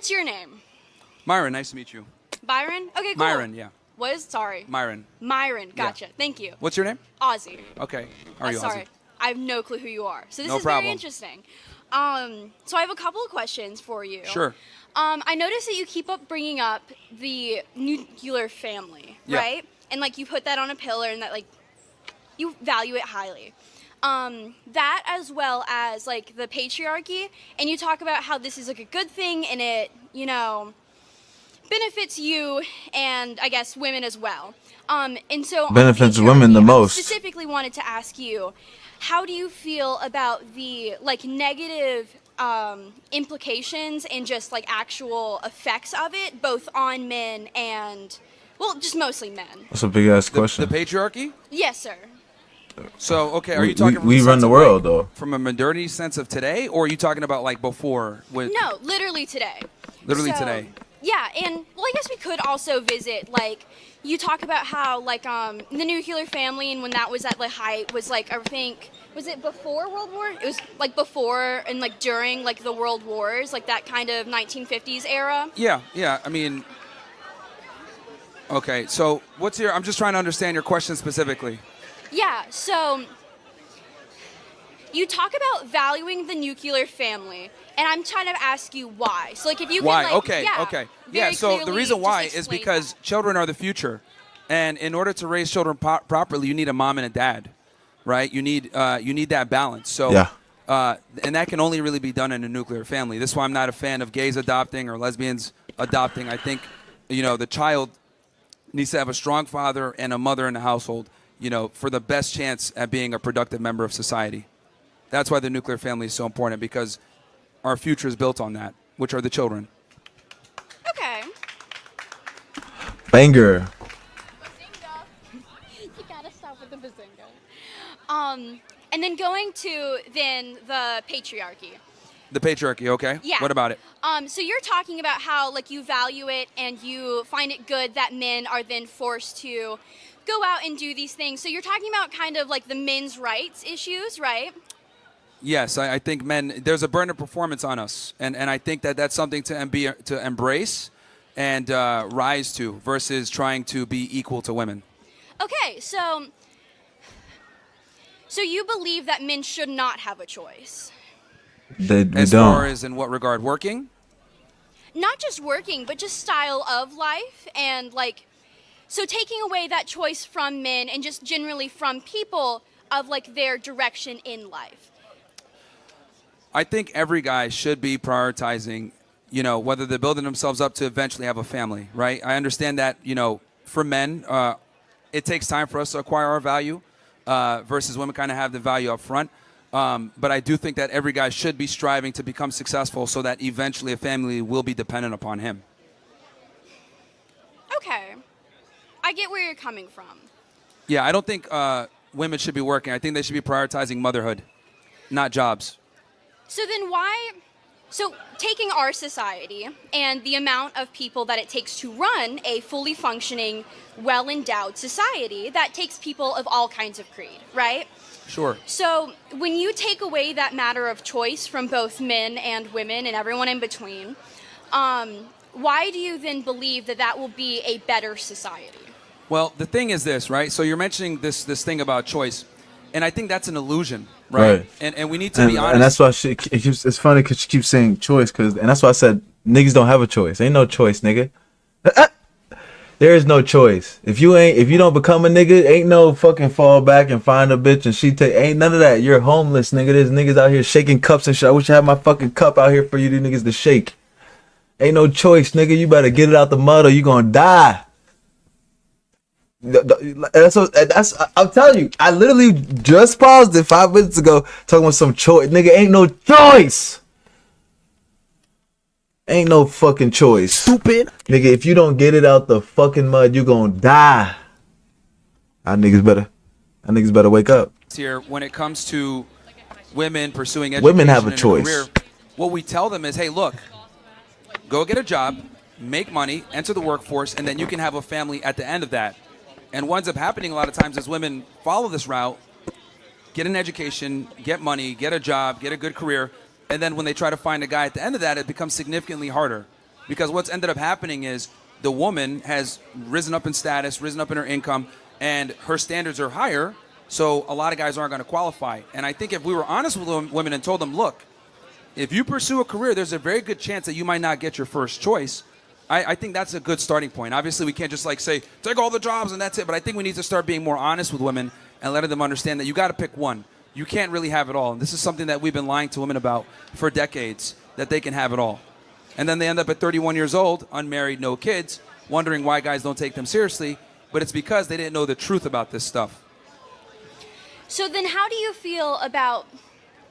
what's your name? Myron, nice to meet you. Byron? Okay, cool. Myron, yeah. What is? Sorry. Myron. Myron, gotcha. Yeah. Thank you. What's your name? Ozzy. Okay. How are you, Sorry. Ozzy? I have no clue who you are. So this No is problem. very interesting. So I have a couple of questions for you. Sure. I noticed that you keep up bringing up the nuclear family, Yeah. right? And like you put that on a pillar and that like you value it highly. That as well as like the patriarchy, and you talk about how this is like a good thing and it, you know, benefits you and I guess women as well. And so on Benefits patriarchy, women the I most. specifically wanted to ask you, how do you feel about the like negative implications and just like actual effects of it, both on men and, well, just mostly men? That's a big ass question. The patriarchy? Yes, sir. So, okay, are you talking from we the run sense the of, world, like, though. from a modernity sense of today, or are you talking about like before? No, literally today. Literally So, today. Yeah, and well, I guess we could also visit like you talk about how like the nuclear family and when that was at the height was like I think was it before World War? It was like before and like during like the World Wars, like that kind of 1950s era. Yeah, yeah. I mean, okay. So, what's your? I'm just trying to understand your question specifically. Yeah, so you talk about valuing the nuclear family, and I'm trying to ask you why. So, like, if you Why? can, like, Okay, yeah, okay. very Yeah, so the clearly reason just why is explain because that. children are the future. And in order to raise children properly, you need a mom and a dad, right? You need that balance. So, Yeah. And that can only really be done in a nuclear family. This is why I'm not a fan of gays adopting or lesbians adopting. I think, you know, the child needs to have a strong father and a mother in the household, you know, for the best chance at being a productive member of society. That's why the nuclear family is so important, because our future is built on that, which are the children. Okay. Banger. You gotta stop with the bazinga. And then going to then the patriarchy. The patriarchy, okay? Yeah. What about it? So you're talking about how like you value it and you find it good that men are then forced to go out and do these things. So you're talking about kind of like the men's rights issues, right? Yes, I think men, there's a burden of performance on us. And I think that that's something to embrace and rise to versus trying to be equal to women. Okay, so you believe that men should not have a choice. We As don't. far as in what regard? Working? Not just working, but just style of life and like, so taking away that choice from men and just generally from people of like their direction in life. I think every guy should be prioritizing, you know, whether they're building themselves up to eventually have a family, right? I understand that, you know, for men, it takes time for us to acquire our value versus women kind of have the value up front. But I do think that every guy should be striving to become successful so that eventually a family will be dependent upon him. Okay. I get where you're coming from. Yeah, I don't think women should be working. I think they should be prioritizing motherhood, not jobs. So then why, so taking our society and the amount of people that it takes to run a fully functioning, well-endowed society, that takes people of all kinds of creed, right? Sure. So when you take away that matter of choice from both men and women and everyone in between, why do you then believe that that will be a better society? Well, the thing is this, right? So you're mentioning this thing about choice, and I think that's an illusion, right? And we need to be honest. And that's why it's funny because she keeps saying choice, and that's why I said niggas don't have a choice. Ain't no choice, nigga. There is no choice. If you don't become a nigga, ain't no fucking fall back and find a bitch and ain't none of that. You're homeless, nigga. There's niggas out here shaking cups and shit. I wish I had my fucking cup out here for you niggas to shake. Ain't no choice, nigga. You better get it out the mud or you gonna die. I'm telling you, I literally just paused it 5 minutes ago talking about some choice. Nigga, ain't no choice. Ain't no fucking choice. Stupid. Nigga, if you don't get it out the fucking mud, you gonna die. Our niggas better wake up. Here, when it comes to women pursuing education, Women have a and choice. career, what we tell them is, hey, look, go get a job, make money, enter the workforce, and then you can have a family at the end of that. And what ends up happening a lot of times is women follow this route, get an education, get money, get a job, get a good career, and then when they try to find a guy at the end of that, it becomes significantly harder. Because what's ended up happening is the woman has risen up in status, risen up in her income, and her standards are higher. So a lot of guys aren't going to qualify. And I think if we were honest with women and told them, look, if you pursue a career, there's a very good chance that you might not get your first choice. I think that's a good starting point. Obviously, we can't just like say, take all the jobs and that's it. But I think we need to start being more honest with women and letting them understand that you got to pick one. You can't really have it all. And this is something that we've been lying to women about for decades, that they can have it all. And then they end up at 31 years old, unmarried, no kids, wondering why guys don't take them seriously. But it's because they didn't know the truth about this stuff. So then how do you feel about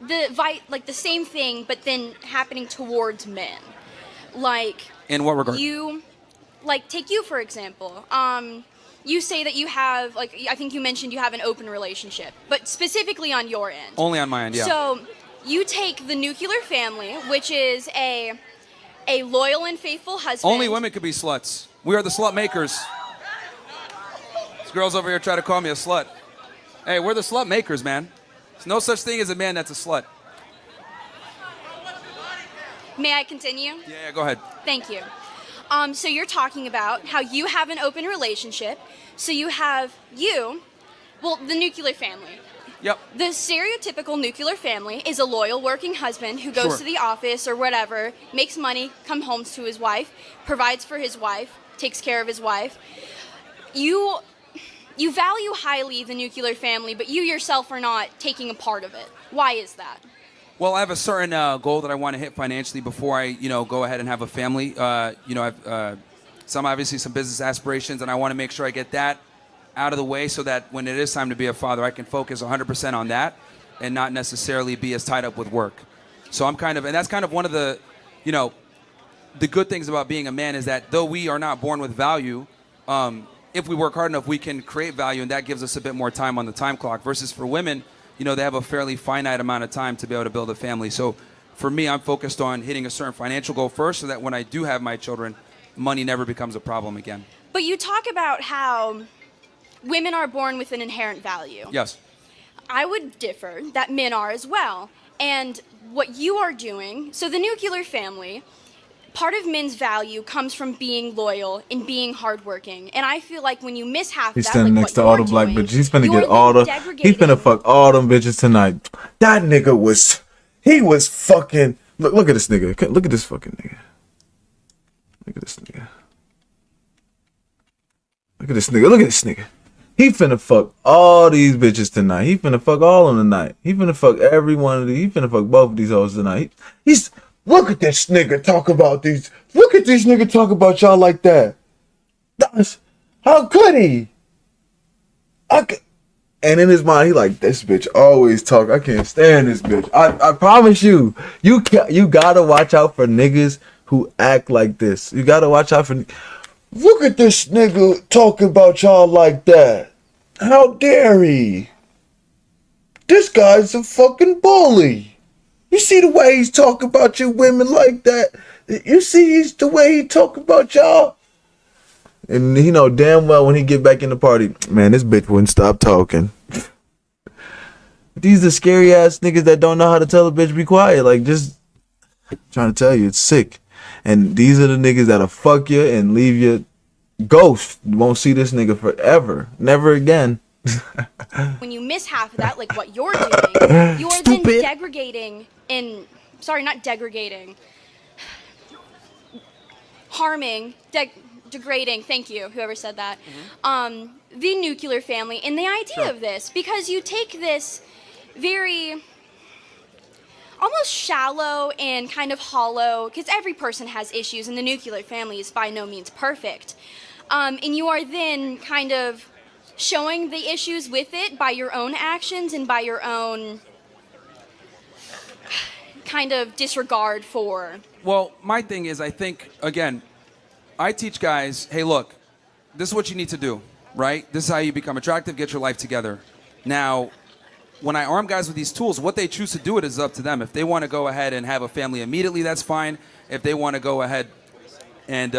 the same thing, but then happening towards men? Like, in what regard? Take you for example. You say that you have, like, I think you mentioned you have an open relationship, but specifically on your end. Only on my end, yeah. So you take the nuclear family, which is a loyal and faithful husband. Only women could be sluts. We are the slut makers. This girl's over here trying to call me a slut. Hey, we're the slut makers, man. There's no such thing as a man that's a slut. May I continue? Yeah, go ahead. Thank you. So you're talking about how you have an open relationship. So you have the nuclear family. Yep. The stereotypical nuclear family is a loyal working husband who goes to the office or whatever, makes money, comes home to his wife, provides for his wife, takes care of his wife. You value highly the nuclear family, but you yourself are not taking a part of it. Why is that? Well, I have a certain goal that I want to hit financially before I, go ahead and have a family. I've obviously some business aspirations, and I want to make sure I get that out of the way so that when it is time to be a father, I can focus 100% on that and not necessarily be as tied up with work. So and that's kind of one of the, the good things about being a man is that though we are not born with value, if we work hard enough, we can create value, and that gives us a bit more time on the time clock. Versus for women, they have a fairly finite amount of time to be able to build a family. So for me, I'm focused on hitting a certain financial goal first so that when I do have my children, money never becomes a problem again. But you talk about how women are born with an inherent value. Yes. I would differ that men are as well. And what you are doing, so the nuclear family, part of men's value comes from being loyal and being hardworking. And I feel like when you miss half of that, he's standing next to all the black bitches. He's finna get He's finna fuck all them bitches tonight. That nigga he was fucking. Look at this nigga. Look at this fucking nigga. Look at this nigga. Look at this nigga. Look at this nigga. He finna fuck all these bitches tonight. He finna fuck all of them tonight. He finna fuck every one of these. He finna fuck both of these hoes tonight. Look at this nigga talk about these. Look at this nigga talk about y'all like that. How could he? And in his mind, he like, this bitch always talk. I can't stand this bitch. I promise you gotta watch out for niggas who act like this. You gotta watch out for. Look at this nigga talking about y'all like that. How dare he? This guy's a fucking bully. You see the way he's talking about you women like that? You see the way he talk about y'all? And he know damn well when he get back in the party, man, this bitch wouldn't stop talking. These are scary ass niggas that don't know how to tell a bitch be quiet. Like, just trying to tell you, it's sick. And these are the niggas that'll fuck you and leave you ghost. You won't see this nigga forever. Never again. When you miss half of that, like what you're doing, you are then degrading harming, degrading, thank you, whoever said that, the nuclear family and the idea of this, because you take this very almost shallow and kind of hollow, because every person has issues and the nuclear family is by no means perfect, and you are then kind of showing the issues with it by your own actions and by your own kind of disregard for. Well, my thing is, I think, again, I teach guys, hey, look, this is what you need to do, right? This is how you become attractive, get your life together. Now, when I arm guys with these tools, what they choose to do it is up to them. If they want to go ahead and have a family immediately, that's fine. If they want to go ahead and,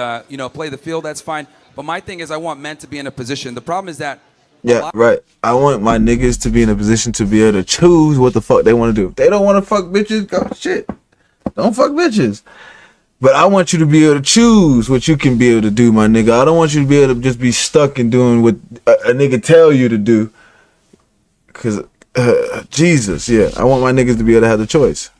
play the field, that's fine. But my thing is I want men to be in a position. The problem is that yeah, right. I want my niggas to be in a position to be able to choose what the fuck they want to do. If they don't want to fuck bitches, go shit. Don't fuck bitches. But I want you to be able to choose what you can be able to do, my nigga. I don't want you to be able to just be stuck in doing what a nigga tell you to do. Cause Jesus, yeah, I want my niggas to be able to have the choice.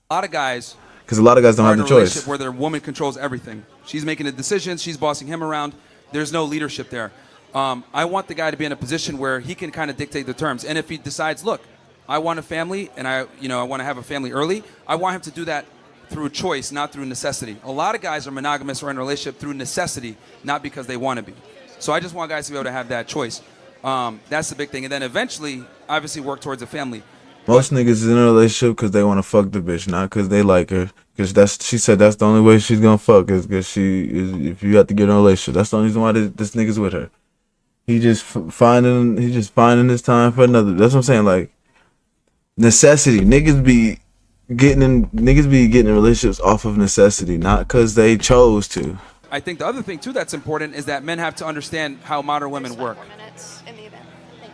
A lot of guys. Because a lot of guys don't are have in the a relationship choice. where their woman controls everything. She's making the decisions. She's bossing him around. There's no leadership there. I want the guy to be in a position where he can kind of dictate the terms. And if he decides, look, I want a family, and I want to have a family early, I want him to do that through choice, not through necessity. A lot of guys are monogamous or in a relationship through necessity, not because they want to be. So I just want guys to be able to have that choice. That's the big thing. And then eventually, obviously, work towards a family. Most niggas is in a relationship because they want to fuck the bitch, not because they like her. Because she said that's the only way she's gonna fuck is because if you have to get in a relationship, that's the only reason why this nigga's with her. He just finding his time for another. That's what I'm saying. Like necessity, niggas be getting in relationships off of necessity, not because they chose to. I think the other thing too that's important is that men have to understand how modern women work. 4 minutes in the event. Thank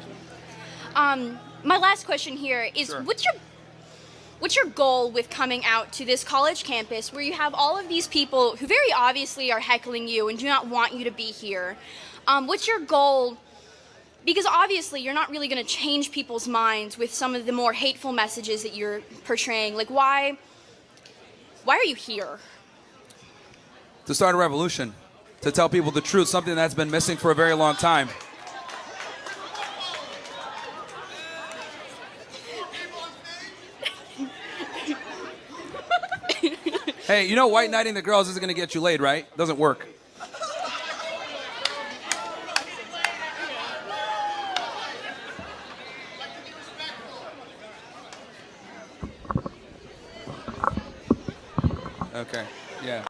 you. My last question here is, Sure. What's your goal with coming out to this college campus where you have all of these people who very obviously are heckling you and do not want you to be here? What's your goal? Because obviously you're not really going to change people's minds with some of the more hateful messages that you're portraying. Like, why are you here? To start a revolution, to tell people the truth, something that's been missing for a very long time. Hey, you know white knighting the girls isn't going to get you laid, right? Doesn't work. Okay, yeah.